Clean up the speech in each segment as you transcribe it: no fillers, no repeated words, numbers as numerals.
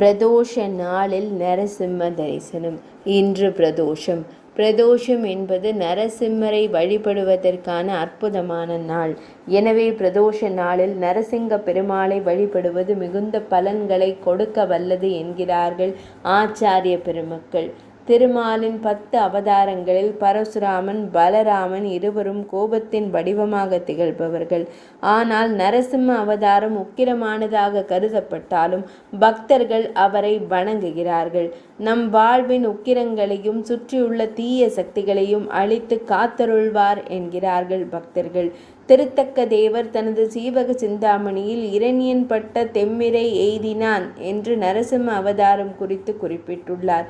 பிரதோஷ நாளில் நரசிம்ம தரிசனம். இன்று பிரதோஷம். பிரதோஷம் என்பது நரசிம்மரை வழிபடுவதற்கான அற்புதமான நாள். எனவே பிரதோஷ நாளில் நரசிங்க பெருமாளை வழிபடுவது மிகுந்த பலன்களை கொடுக்க வல்லது என்கிறார்கள் ஆச்சாரிய பெருமக்கள். திருமாலின் 10 அவதாரங்களில் பரசுராமன், பலராமன் இருவரும் கோபத்தின் வடிவமாக திகழ்பவர்கள். ஆனால் நரசிம்ம அவதாரம் உக்கிரமானதாக கருதப்பட்டாலும் பக்தர்கள் அவரை வணங்குகிறார்கள். நம் வாழ்வின் உக்கிரங்களையும் சுற்றியுள்ள தீய சக்திகளையும் அழித்து காத்தருள்வார் என்கிறார்கள் பக்தர்கள். திருத்தக்க தேவர் தனது சீவக சிந்தாமணியில் இரணியன் பட்ட தெம்மிரை எய்தினான் என்று நரசிம்ம அவதாரம் குறித்து குறிப்பிட்டுள்ளார்.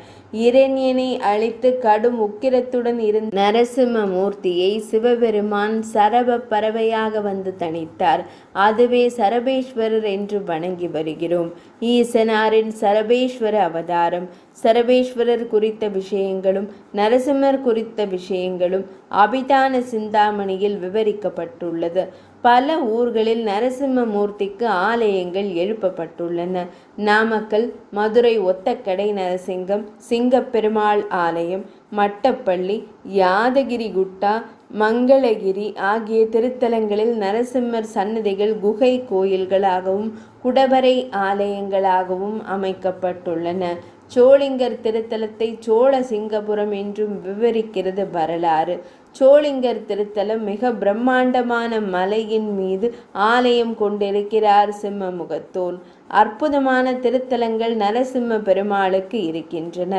இரணியனை அழித்து கடும் உக்கிரத்துடன் இருந்த நரசிம்ம மூர்த்தியை சிவபெருமான் சரப பறவையாக வந்து தணித்தார். அதுவே சரபேஸ்வரர் என்று வணங்கி வருகிறோம். ஈசனாரின் சரபேஸ்வர அவதாரம். சரபேஸ்வரர் குறித்த விஷயங்களும் நரசிம்மர் குறித்த விஷயங்களும் அபிதான சிந்தாமணியில் விவரிக்கப்பட்டுள்ளது. பல ஊர்களில் நரசிம்ம மூர்த்திக்கு ஆலயங்கள் எழுப்பப்பட்டுள்ளன. நாமக்கல், மதுரை ஒத்தக்கடை நரசிங்கம், சிங்கப்பெருமாள் ஆலயம், மட்டப்பள்ளி, யாதகிரி குட்டா, மங்களகிரி ஆகிய திருத்தலங்களில் நரசிம்மர் சன்னதிகள் குகை கோயில்களாகவும் குடவரை ஆலயங்களாகவும் அமைக்கப்பட்டுள்ளன. சோளிங்கர் திருத்தலத்தை சோழ சிங்கபுரம் என்றும் விவரிக்கிறது வரலாறு. சோளிங்கர் திருத்தலம் மிக பிரம்மாண்டமான மலையின் மீது ஆலயம் கொண்டிருக்கிறார் சிம்மமுகத்தோன். அற்புதமான திருத்தலங்கள் நரசிம்ம பெருமாளுக்கு இருக்கின்றன.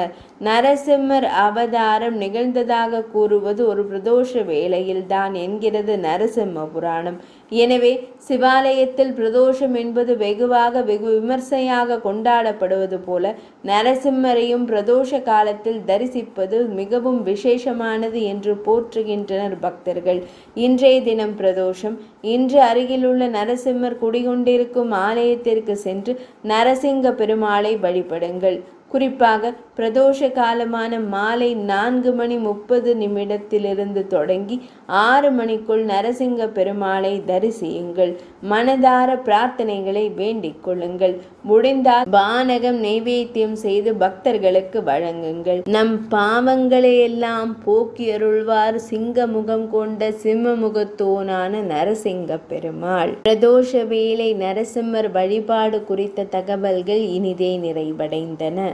நரசிம்மர் அவதாரம் நிகழ்ந்ததாக கூறுவது ஒரு பிரதோஷ வேளையில்தான் என்கிறது நரசிம்ம புராணம். எனவே சிவாலயத்தில் பிரதோஷம் என்பது வெகு விமர்சையாக கொண்டாடப்படுவது போல நரசிம்மரையும் பிரதோஷ காலத்தில் தரிசிப்பது மிகவும் விசேஷமானது என்று போற்றுகின்றனர் பக்தர்கள். இன்றைய தினம் பிரதோஷம். இன்று அருகிலுள்ள நரசிம்மர் குடிகொண்டிருக்கும் ஆலயத்திற்கு சென்று நரசிங்க பெருமாளை வழிபடுங்கள். குறிப்பாக பிரதோஷ காலமான மாலை 4:30 தொடங்கி 6 மணிக்குள் நரசிங்க பெருமாளை தரிசியுங்கள். மனதார பிரார்த்தனைகளை வேண்டிக் கொள்ளுங்கள். முடிந்தால் பானகம் நைவேத்தியம் செய்து பக்தர்களுக்கு வழங்குங்கள். நம் பாவங்களையெல்லாம் போக்கியருள்வார் சிங்க முகம் கொண்ட சிம்மமுகத்தோனான நரசிங்க பெருமாள். பிரதோஷ வேளை நரசிம்மர் வழிபாடு குறித்த தகவல்கள் இனிதே நிறைவடைந்தன.